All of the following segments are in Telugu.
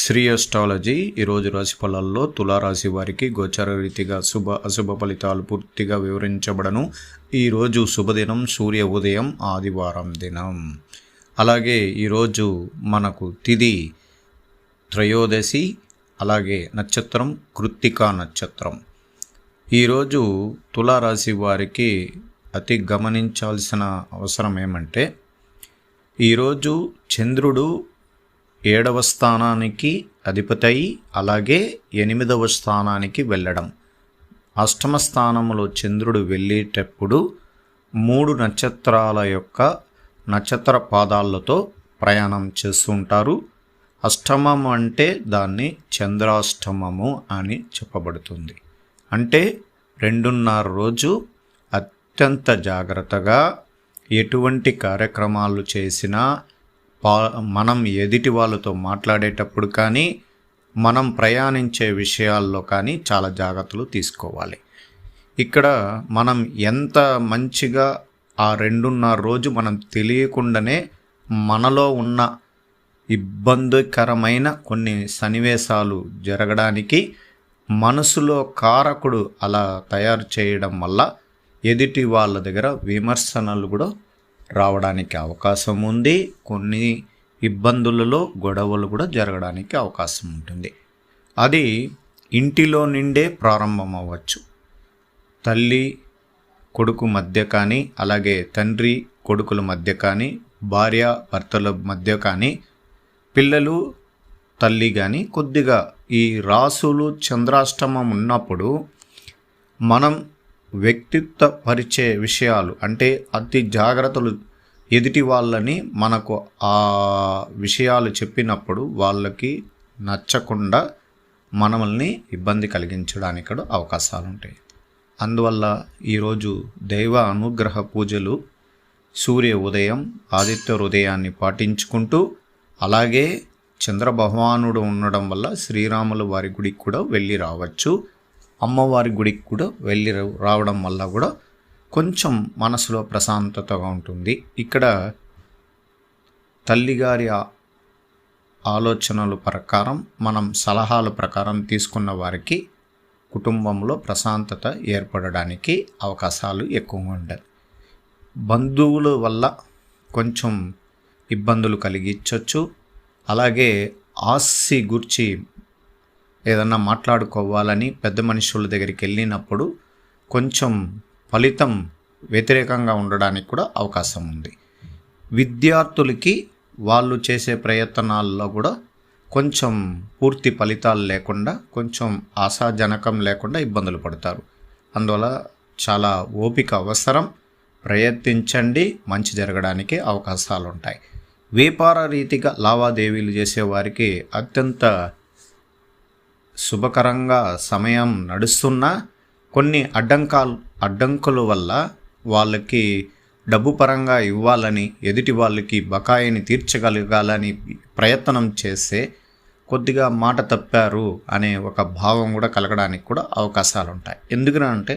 శ్రీ అస్ట్రాలజీ ఈరోజు రాశి ఫలాల్లో తులారాశి వారికి గోచార రీతిగా అశుభ ఫలితాలు పూర్తిగా వివరించబడను. ఈరోజు శుభదినం, సూర్య ఉదయం, ఆదివారం దినం. అలాగే ఈరోజు మనకు తిథి త్రయోదశి, అలాగే నక్షత్రం కృత్తికా నక్షత్రం. ఈరోజు తులారాశి వారికి అతి గమనించాల్సిన అవసరం ఏమంటే, ఈరోజు చంద్రుడు 7వ స్థానానికి అధిపతి, అలాగే 8వ స్థానానికి వెళ్ళడం. అష్టమ స్థానంలో చంద్రుడు వెళ్ళేటప్పుడు 3 నక్షత్రాల యొక్క నక్షత్ర పాదాలతో ప్రయాణం చేస్తుంటారు. అష్టమం అంటే దాన్ని చంద్రాష్టమము అని చెప్పబడుతుంది. అంటే 2.5 రోజు అత్యంత జాగ్రత్తగా ఎటువంటి కార్యక్రమాలు చేసినా, మనం ఎదుటి వాళ్ళతో మాట్లాడేటప్పుడు కానీ, మనం ప్రయాణించే విషయాల్లో కానీ చాలా జాగ్రత్తలు తీసుకోవాలి. ఇక్కడ మనం ఎంత మంచిగా ఆ 2.5 రోజు మనం తెలియకుండానే మనలో ఉన్న ఇబ్బందికరమైన కొన్ని సన్నివేశాలు జరగడానికి మనసులో కారకుడు అలా తయారు చేయడం వల్ల ఎదుటి వాళ్ళ దగ్గర విమర్శనలు కూడా రావడానికి అవకాశం ఉంది. కొన్ని ఇబ్బందులలో గొడవలు కూడా జరగడానికి అవకాశం ఉంటుంది. అది ఇంటిలో నిండే ప్రారంభం అవ్వచ్చు. తల్లి కొడుకు మధ్య కానీ, అలాగే తండ్రి కొడుకుల మధ్య కానీ, భార్య భర్తల మధ్య కానీ, పిల్లలు తల్లి కానీ, కొద్దిగా ఈ రాసులు చంద్రాష్టమం ఉన్నప్పుడు మనం వ్యక్తిత్వ పరిచయ విషయాలు అంటే అతి జాగ్రత్తలు, ఎదుటి వాళ్ళని మనకు ఆ విషయాలు చెప్పినప్పుడు వాళ్ళకి నచ్చకుండా మనల్ని ఇబ్బంది కలిగించడానికి కూడా అవకాశాలు ఉంటాయి. అందువల్ల ఈరోజు దైవ అనుగ్రహ పూజలు, సూర్య ఉదయం, ఆదిత్య హృదయాన్ని పాటించుకుంటూ, అలాగే చంద్ర భగవానుడు ఉండడం వల్ల శ్రీరాముల వారి గుడికి కూడా వెళ్ళి రావచ్చు. అమ్మవారి గుడికి కూడా వెళ్ళి రావడం వల్ల కూడా కొంచెం మనసులో ప్రశాంతతగా ఉంటుంది. ఇక్కడ తల్లిగారి ఆలోచనల ప్రకారం, మనం సలహాల ప్రకారం తీసుకున్న వారికి కుటుంబంలో ప్రశాంతత ఏర్పడడానికి అవకాశాలు ఎక్కువగా ఉంటాయి. బంధువుల వల్ల కొంచెం ఇబ్బందులు కలిగించవచ్చు. అలాగే ఆస్తి గురించి ఏదన్నా మాట్లాడుకోవాలని పెద్ద మనుషుల దగ్గరికి వెళ్ళినప్పుడు కొంచెం ఫలితం వ్యతిరేకంగా ఉండడానికి కూడా అవకాశం ఉంది. విద్యార్థులకి వాళ్ళు చేసే ప్రయత్నాల్లో కూడా కొంచెం పూర్తి ఫలితాలు లేకుండా, కొంచెం ఆశాజనకం లేకుండా ఇబ్బందులు పడతారు. అందువల్ల చాలా ఓపిక అవసరం. ప్రయత్నించండి, మంచి జరగడానికి అవకాశాలు ఉంటాయి. వ్యాపార రీతిగా లావాదేవీలు చేసేవారికి అత్యంత శుభకరంగా సమయం నడుస్తున్నా, కొన్ని అడ్డంకుల వల్ల వాళ్ళకి డబ్బు పరంగా ఇవ్వాలని, ఎదుటి వాళ్ళకి బకాయిని తీర్చగలగాలని ప్రయత్నం చేస్తే కొద్దిగా మాట తప్పారు అనే ఒక భావం కూడా కలగడానికి కూడా అవకాశాలు ఉంటాయి. ఎందుకంటే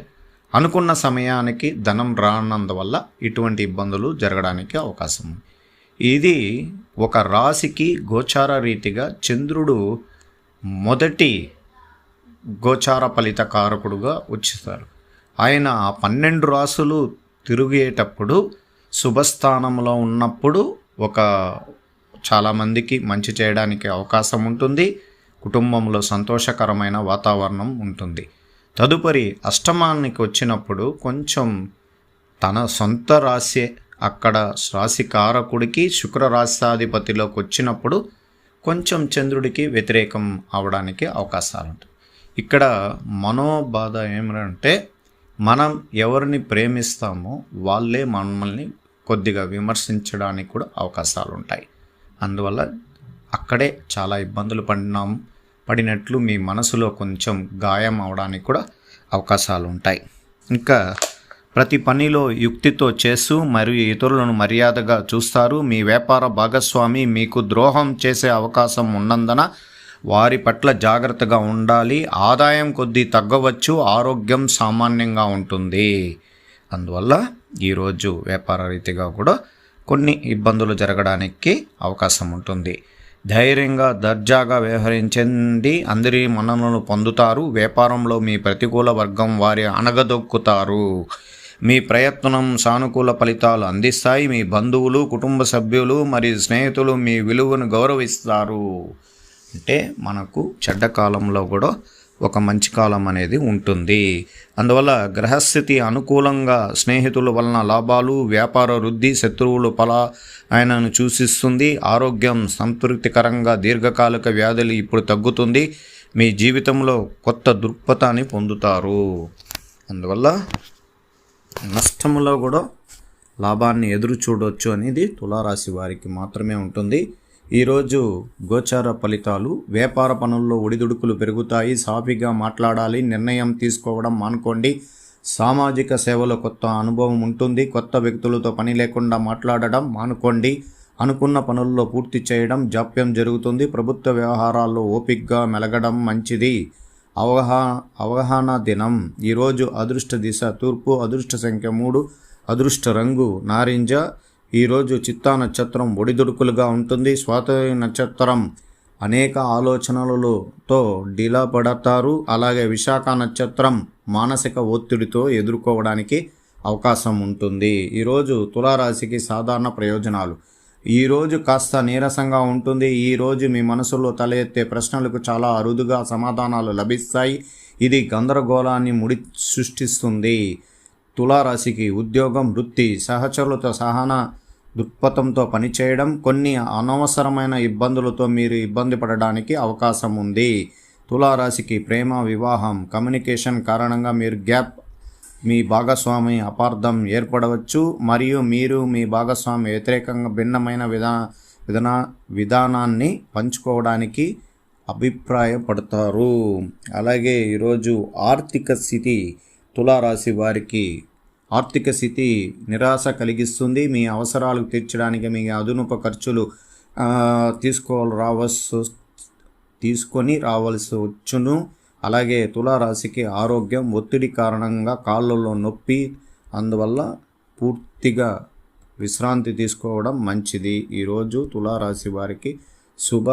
అనుకున్న సమయానికి ధనం రానందువల్ల ఇటువంటి ఇబ్బందులు జరగడానికి అవకాశం ఉంది. ఇది ఒక రాశికి గోచార రీతిగా చంద్రుడు మొదటి గోచార ఫలిత కారకుడుగా వచ్చేస్తారు. ఆయన 12 రాసులు తిరిగేటప్పుడు శుభస్థానంలో ఉన్నప్పుడు చాలామందికి మంచి చేయడానికి అవకాశం ఉంటుంది. కుటుంబంలో సంతోషకరమైన వాతావరణం ఉంటుంది. తదుపరి అష్టమానికి వచ్చినప్పుడు కొంచెం తన సొంత రాశి, అక్కడ రాశి కారకుడికి శుక్ర రాశాధిపతిలోకి వచ్చినప్పుడు కొంచెం చంద్రుడికి వ్యతిరేకం అవడానికి అవకాశాలు ఉంటాయి. ఇక్కడ మనోబాధ ఏమిటంటే, మనం ఎవరిని ప్రేమిస్తామో వాళ్ళే మనల్ని కొద్దిగా విమర్శించడానికి కూడా అవకాశాలు ఉంటాయి. అందువల్ల అక్కడే చాలా ఇబ్బందులు పడినట్లు మీ మనసులో కొంచెం గాయం అవడానికి కూడా అవకాశాలు ఉంటాయి. ఇంకా ప్రతి పనిలో యుక్తితో చేస్తూ మరియు ఇతరులను మర్యాదగా చూస్తారు. మీ వ్యాపార భాగస్వామి మీకు ద్రోహం చేసే అవకాశం ఉన్నందున వారి పట్ల జాగ్రత్తగా ఉండాలి. ఆదాయం కొద్దీ తగ్గవచ్చు, ఆరోగ్యం సామాన్యంగా ఉంటుంది. అందువల్ల ఈరోజు వ్యాపార రీతిగా కూడా కొన్ని ఇబ్బందులు జరగడానికి అవకాశం ఉంటుంది. ధైర్యంగా దర్జాగా వ్యవహరించండి, అందరి మన్ననలు పొందుతారు. వ్యాపారంలో మీ ప్రతికూల వర్గం వారి అణగదొక్కుతారు. మీ ప్రయత్నం సానుకూల ఫలితాలు అందిస్తాయి. మీ బంధువులు, కుటుంబ సభ్యులు మరియు స్నేహితులు మీ విలువను గౌరవిస్తారు. అంటే మనకు చెడ్డ కాలంలో కూడా ఒక మంచి కాలం అనేది ఉంటుంది. అందువల్ల గ్రహస్థితి అనుకూలంగా స్నేహితుల వలన లాభాలు, వ్యాపార వృద్ధి, శత్రువులు ఆయనను సూచిస్తుంది. ఆరోగ్యం సంతృప్తికరంగా, దీర్ఘకాలిక వ్యాధులు ఇప్పుడు తగ్గుతుంది. మీ జీవితంలో కొత్త దృక్పథాన్ని పొందుతారు. అందువల్ల నష్టంలో కూడా లాభాన్ని ఎదురు చూడవచ్చు అనేది తులారాశి వారికి మాత్రమే ఉంటుంది. ఈరోజు గోచార ఫలితాలు. వ్యాపార పనుల్లో ఒడిదుడుకులు పెరుగుతాయి. సాఫీగా మాట్లాడాలి, నిర్ణయం తీసుకోవడం మానుకోండి. సామాజిక సేవలో కొత్త అనుభవం ఉంటుంది. కొత్త వ్యక్తులతో పని లేకుండా మాట్లాడడం మానుకోండి. అనుకున్న పనుల్లో పూర్తి చేయడం జాప్యం జరుగుతుంది. ప్రభుత్వ వ్యవహారాల్లో ఓపికగా మెలగడం మంచిది. అవగాహన దినం. ఈరోజు అదృష్ట దిశ తూర్పు, అదృష్ట సంఖ్య 3, అదృష్ట రంగు నారింజ. ఈరోజు చిత్తా నక్షత్రం ఒడిదుడుకులుగా ఉంటుంది. స్వాతి నక్షత్రం అనేక ఆలోచనలతో డీలా పడతారు. అలాగే విశాఖ నక్షత్రం మానసిక ఒత్తిడితో ఎదుర్కోవడానికి అవకాశం ఉంటుంది. ఈరోజు తులారాశికి సాధారణ ప్రయోజనాలు. ఈరోజు కాస్త నీరసంగా ఉంటుంది. ఈరోజు మీ మనసులో తల ఎత్తే ప్రశ్నలకు చాలా అరుదుగా సమాధానాలు లభిస్తాయి. ఇది గందరగోళాన్ని సృష్టిస్తుంది. తులారాశికి ఉద్యోగం, వృత్తి, సహచరులతో సహన దృక్పథంతో పనిచేయడం, కొన్ని అనవసరమైన ఇబ్బందులతో మీరు ఇబ్బంది పడడానికి అవకాశం ఉంది. తులారాశికి ప్రేమ, వివాహం, కమ్యూనికేషన్ కారణంగా మీరు మీ భాగస్వామి అపార్థం ఏర్పడవచ్చు మరియు మీరు మీ భాగస్వామి వ్యతిరేకంగా భిన్నమైన విధానాన్ని పంచుకోవడానికి అభిప్రాయపడతారు. అలాగే ఈరోజు ఆర్థిక స్థితి. తులారాశి వారికి ఆర్థిక స్థితి నిరాశ కలిగిస్తుంది. మీ అవసరాలకు తీర్చడానికి మీ అదనపు ఖర్చులు తీసుకొని రావాల్సి వచ్చును. అలాగే తులారాశికి ఆరోగ్యం, ఒత్తిడి కారణంగా కాళ్ళలో నొప్పి, అందువల్ల పూర్తిగా విశ్రాంతి తీసుకోవడం మంచిది. ఈరోజు తులారాశి వారికి శుభ